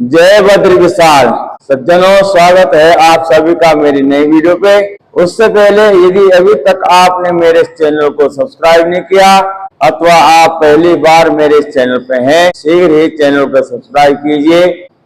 जय बद्र विशाल। सज्जनों, स्वागत है आप सभी का मेरी नई वीडियो पे। उससे पहले यदि अभी तक आपने मेरे इस चैनल को सब्सक्राइब नहीं किया अथवा आप पहली बार मेरे इस चैनल पे हैं, शीघ्र ही चैनल को सब्सक्राइब कीजिए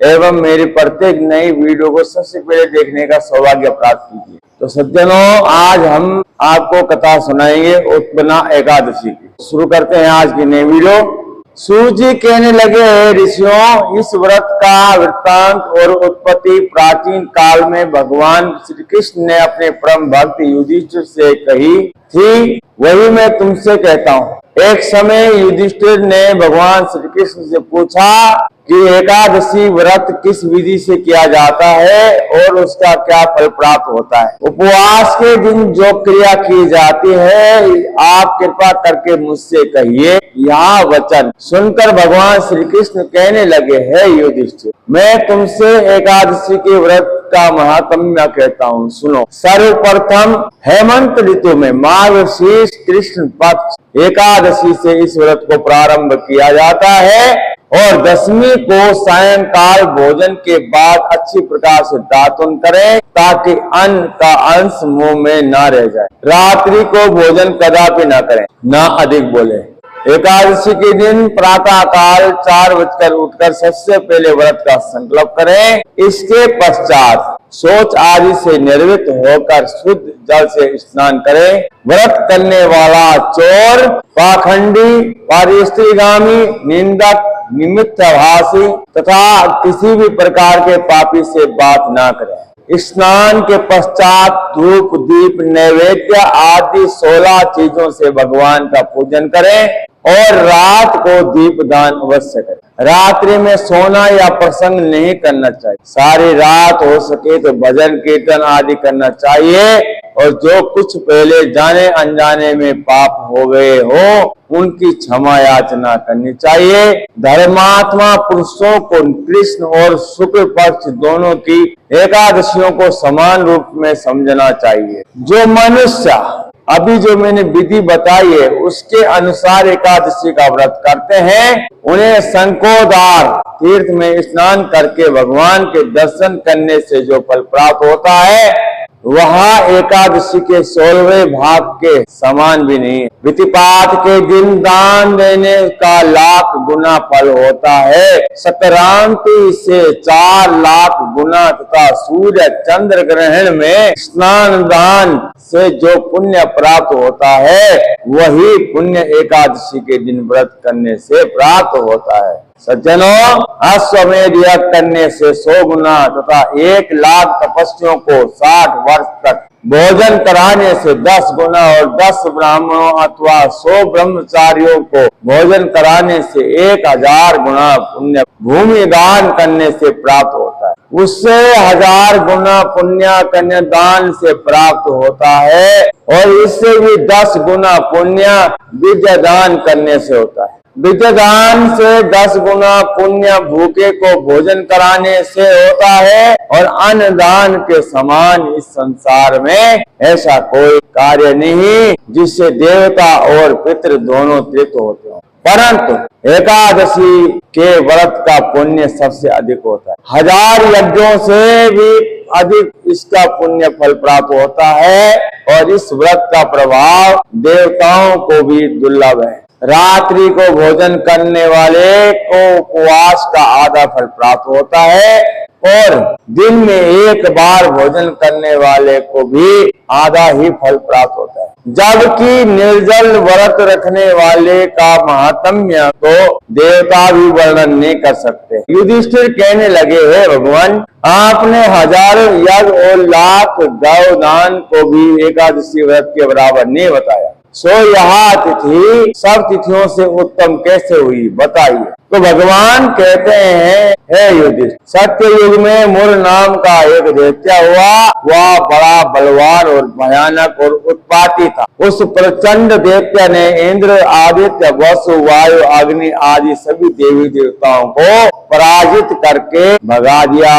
एवं मेरी प्रत्येक नई वीडियो को सबसे पहले देखने का सौभाग्य प्राप्त कीजिए। तो सज्जनों, आज हम आपको कथा सुनाएंगे उत्पन्ना एकादशी की। शुरू करते हैं आज की नई वीडियो। सूत जी कहने लगे, ऋषियों, इस व्रत का वृत्तांत और उत्पत्ति प्राचीन काल में भगवान श्री कृष्ण ने अपने परम भक्त युधिष्ठिर से कही थी, वही मैं तुमसे कहता हूँ। एक समय युधिष्ठिर ने भगवान श्री कृष्ण से पूछा कि एकादशी व्रत किस विधि से किया जाता है और उसका क्या फल प्राप्त होता है। उपवास के दिन जो क्रिया की जाती है आप कृपा करके मुझसे कहिए। यहाँ वचन सुनकर भगवान श्री कृष्ण कहने लगे, है युधिष्ठिर, मैं तुमसे एकादशी के व्रत का महात्म्य कहता हूँ, सुनो। सर्वप्रथम हेमंत ऋतु में मार्गशीर्ष कृष्ण पक्ष एकादशी से इस व्रत को प्रारंभ किया जाता है और दशमी को सायंकाल भोजन के बाद अच्छी प्रकार से दातुन करें ताकि अन्न का अंश मुंह में न रह जाए। रात्रि को भोजन कदापि न करें, न अधिक बोले। एकादशी के दिन प्रातः काल 4 बजकर उठकर सबसे पहले व्रत का संकल्प करें। इसके पश्चात शौच आदि से निर्वृत्त होकर शुद्ध जल से स्नान करें। व्रत करने वाला चोर, पाखंडी, परस्त्रीगामी, निंदक, निमित्तभाषी तथा किसी भी प्रकार के पापी से बात ना करें। स्नान के पश्चात धूप, दीप, नैवेद्य आदि 16 चीजों से भगवान का पूजन करें और रात को दीपदान अवश्य करें। रात्रि में सोना या प्रसंग नहीं करना चाहिए। सारी रात हो सके तो भजन कीर्तन आदि करना चाहिए और जो कुछ पहले जाने अनजाने में पाप हो गए हो उनकी क्षमा याचना करनी चाहिए। धर्मात्मा पुरुषों को कृष्ण और शुक्ल पक्ष दोनों की एकादशियों को समान रूप में समझना चाहिए। जो मनुष्य अभी जो मैंने विधि बताई है उसके अनुसार एकादशी का व्रत करते हैं, उन्हें शंखोदार तीर्थ में स्नान करके भगवान के दर्शन करने से जो फल प्राप्त होता है वहाँ एकादशी के 16वें भाग के समान भी नहीं है। वितिपात के दिन दान देने का लाख गुना फल होता है। संक्रांति से 4 लाख गुना तथा सूर्य चंद्र ग्रहण में स्नान दान से जो पुण्य प्राप्त होता है वही पुण्य एकादशी के दिन व्रत करने से प्राप्त होता है। सज्जनों, अश्वमेध यज्ञ करने से 100 गुना तथा 1 लाख तपस्वियों को 60 वर्ष तक भोजन कराने से 10 गुना और 10 ब्राह्मणों अथवा 100 ब्रह्मचारियों को भोजन कराने से 1000 गुना पुण्य भूमि दान करने से प्राप्त होता है। उससे 1000 गुना पुण्य कन्यादान से प्राप्त होता है और इससे भी 10 गुना पुण्य विद्या दान करने से होता है। विद्यादान से 10 गुना पुण्य भूखे को भोजन कराने से होता है और अन्नदान के समान इस संसार में ऐसा कोई कार्य नहीं जिससे देवता और पितृ दोनों तृप्त होते हो। परंतु एकादशी के व्रत का पुण्य सबसे अधिक होता है। 1000 यज्ञों से भी अधिक इसका पुण्य फल प्राप्त होता है और इस व्रत का प्रभाव देवताओं को भी दुर्लभ है। रात्रि को भोजन करने वाले को उपवास का आधा फल प्राप्त होता है और दिन में 1 बार भोजन करने वाले को भी आधा ही फल प्राप्त होता है। जबकि निर्जल व्रत रखने वाले का महात्म्य तो देवता भी वर्णन नहीं कर सकते। युधिष्ठिर कहने लगे, है भगवान, आपने 1000 यज्ञ और लाख गौ दान को भी एकादशी व्रत के बराबर नहीं बताया। सो यह तिथि सब तिथियों से उत्तम कैसे हुई, बताइए। तो भगवान कहते हैं, हे युधिष्ठिर, सत्य युग में मुर नाम का एक दैत्य हुआ। वह बड़ा बलवान और भयानक और उत्पाती था। उस प्रचंड दैत्य ने इंद्र, आदित्य, वसु, वायु, अग्नि आदि सभी देवी देवताओं को पराजित करके भगा दिया।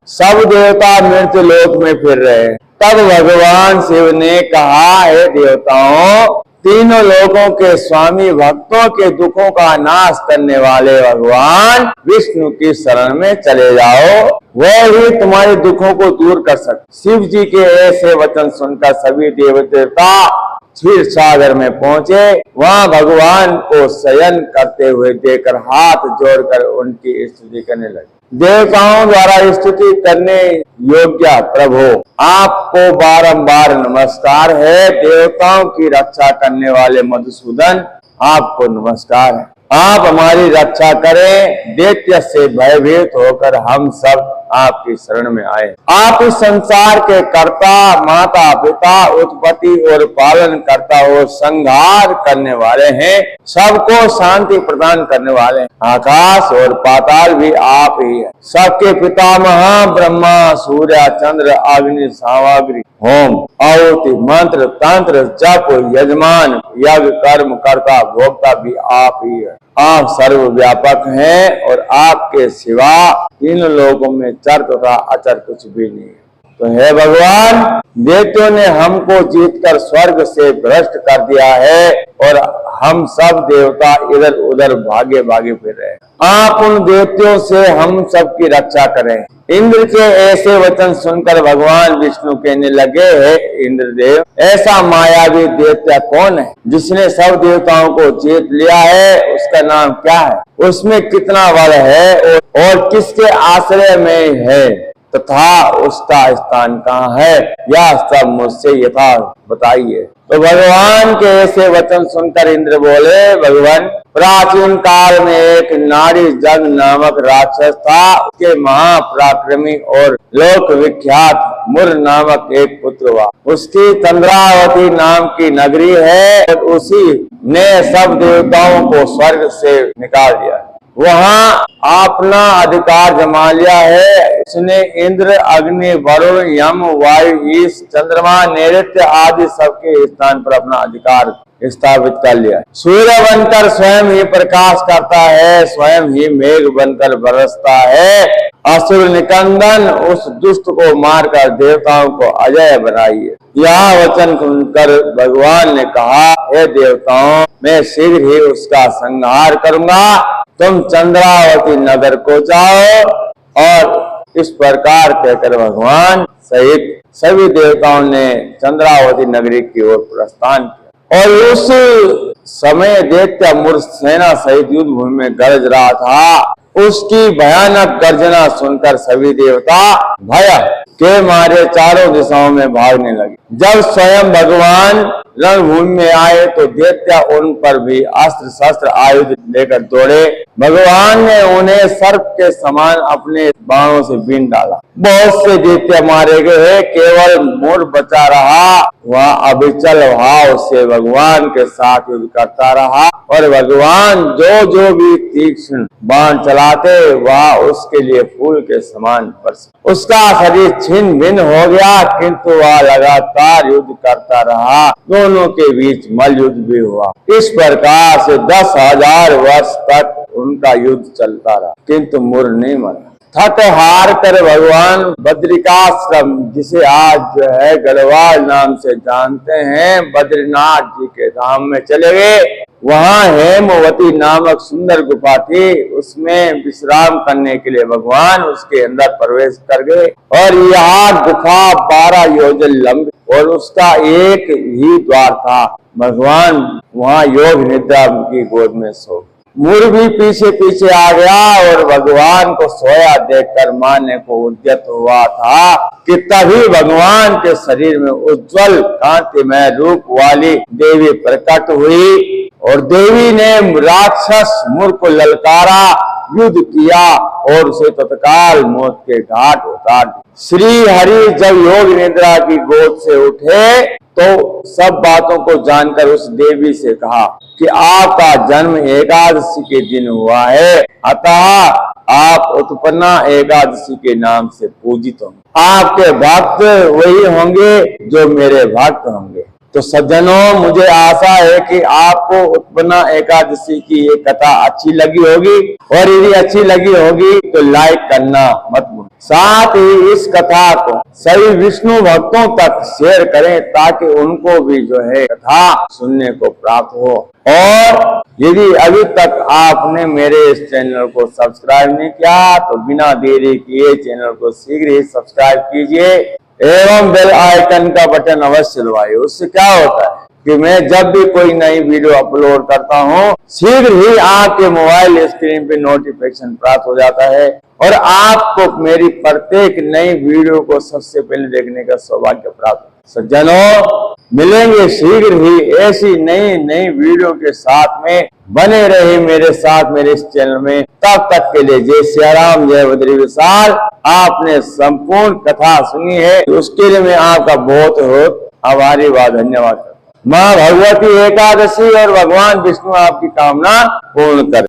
सब देवता मृत्यु लोक में फिर रहे। तब भगवान शिव ने कहा, हे देवताओं, तीनों लोगों के स्वामी, भक्तों के दुखों का नाश करने वाले भगवान विष्णु की शरण में चले जाओ, वह ही तुम्हारे दुखों को दूर कर सकते। शिव जी के ऐसे वचन सुनकर सभी देव देवता क्षीर सागर में पहुंचे। वहां भगवान को शयन करते हुए देखकर हाथ जोड़कर उनकी स्तुति करने लगे। देवताओं द्वारा स्तुति करने योग्य प्रभु, आपको बारंबार नमस्कार है। देवताओं की रक्षा करने वाले मधुसूदन, आपको नमस्कार है। आप हमारी रक्षा करें। दैत्य से भयभीत होकर हम सब आपकी शरण में आए। आप इस संसार के कर्ता, माता पिता, उत्पत्ति और पालन करता और संहार करने वाले हैं। सबको शांति प्रदान करने वाले हैं। आकाश और पाताल भी आप ही है। सबके पितामह ब्रह्मा, सूर्य, चंद्र, अग्नि, सामग्री, होम, आहुति, मंत्र, तंत्र, जप, यजमान, यज्ञ, कर्म, कर्ता, भोक्ता भी आप ही है। आप सर्वव्यापक हैं और आपके सिवा इन लोगों में चर तथा अचर कुछ भी नहीं है। तो हे भगवान, दैत्यों ने हमको जीतकर स्वर्ग से भ्रष्ट कर दिया है और हम सब देवता इधर उधर भागे भागे फिर रहे हैं। आप उन दैत्यों से हम सब की रक्षा करें। इंद्र के ऐसे वचन सुनकर भगवान विष्णु कहने लगे, हे इंद्रदेव, ऐसा मायावी दैत्य कौन है जिसने सब देवताओं को जीत लिया है? उसका नाम क्या है? उसमें कितना बल है और किसके आश्रय में है तथा उसका स्थान कहाँ है? यह सब मुझसे यथा बताइए। तो भगवान के ऐसे वचन सुनकर इंद्र बोले, भगवान, प्राचीन काल में एक नारी जग नामक राक्षस था। उसके महापराक्रमी और लोक विख्यात मुर नामक एक पुत्र हुआ। उसकी चंद्रावती नाम की नगरी है और उसी ने सब देवताओं को स्वर्ग से निकाल दिया। वहाँ अपना अधिकार जमा लिया है। उसने इंद्र, अग्नि, वरुण, यम, वायु, ईश, चंद्रमा, नैऋत्य आदि सबके स्थान पर अपना अधिकार स्थापित कर लिया। सूर्य बनकर स्वयं ही प्रकाश करता है, स्वयं ही मेघ बनकर बरसता है। असुर निकंदन उस दुष्ट को मारकर देवताओं को अजय बनाइए। यह वचन सुनकर भगवान ने कहा, हे देवताओं, मैं शीघ्र ही उसका संहार करूंगा। तुम चंद्रावती नगर को जाओ। और इस प्रकार कहकर भगवान सहित सभी देवताओं ने चंद्रावती नगरी की ओर प्रस्थान किया। और उस समय दैत्य मुर सेना सहित युद्ध भूमि में गरज रहा था। उसकी भयानक गर्जना सुनकर सभी देवता भय के मारे चारों दिशाओं में भागने लगे। जब स्वयं भगवान रणभूमि में आए तो दैत्य उन पर भी अस्त्र शस्त्र आयुध लेकर दौड़े। भगवान ने उन्हें सर्प के समान अपने बाणों से बीन डाला। बहुत से दैत्य मारे गए, केवल मुर बचा रहा। वह अविचल भाव से भगवान के साथ युद्ध करता रहा और भगवान जो भी तीक्ष्ण बाण चलाते वह उसके लिए फूल के समान बरसे। उसका शरीर छिन्न भिन्न हो गया, किंतु वह लगातार युद्ध करता रहा। दोनों के बीच मल युद्ध भी हुआ। इस प्रकार से 10,000 वर्ष तक उनका युद्ध चलता रहा, किंतु मुर नहीं मरा। थक हार कर भगवान बद्रिकाश्रम, जिसे आज जो है गढ़वाल नाम से जानते हैं, बद्रीनाथ जी के धाम में चले गए। वहाँ हेमवती नामक सुंदर गुफा थी। उसमें विश्राम करने के लिए भगवान उसके अंदर प्रवेश कर गए। और यह गुफा 12 योजन लंबी और उसका एक ही द्वार था। भगवान वहाँ योग निद्रा की गोद में सो। मुर भी पीछे पीछे आ गया और भगवान को सोया देखकर मारने को उद्यत हुआ था कि तभी भगवान के शरीर में उज्जवल कांतिमय रूप वाली देवी प्रकट हुई। और देवी ने राक्षस मुर को ललकारा, युद्ध किया और उसे तत्काल मौत के घाट उतार दिया। श्री हरि जब योग निद्रा की गोद से उठे तो सब बातों को जानकर उस देवी से कहा कि आपका जन्म एकादशी के दिन हुआ है, अतः आप उत्पन्ना एकादशी के नाम से पूजित होंगे। आपके भक्त वही होंगे जो मेरे भक्त होंगे। तो सज्जनों, मुझे आशा है कि आपको उत्पन्ना एकादशी की ये कथा अच्छी लगी होगी और यदि अच्छी लगी होगी तो लाइक करना मत भूलना, साथ ही इस कथा को सभी विष्णु भक्तों तक शेयर करें ताकि उनको भी जो है कथा सुनने को प्राप्त हो। और यदि अभी तक आपने मेरे इस चैनल को सब्सक्राइब नहीं किया तो बिना देरी किए चैनल को शीघ्र ही सब्सक्राइब कीजिए एवं बेल आइकन का बटन अवश्य दबाइए। उससे क्या होता है कि मैं जब भी कोई नई वीडियो अपलोड करता हूं शीघ्र ही आपके मोबाइल स्क्रीन पे नोटिफिकेशन प्राप्त हो जाता है और आपको मेरी प्रत्येक नई वीडियो को सबसे पहले देखने का सौभाग्य प्राप्त। सज्जनों, मिलेंगे शीघ्र ही ऐसी नई वीडियो के साथ में। बने रहे मेरे साथ मेरे इस चैनल में। तब तक के लिए जय सिया राम, जय बद्री विशाल। आपने संपूर्ण कथा सुनी है उसके लिए मैं आपका बहुत बहुत आभारी व धन्यवाद। माँ भगवती एकादशी और भगवान विष्णु आपकी कामना पूर्ण करें।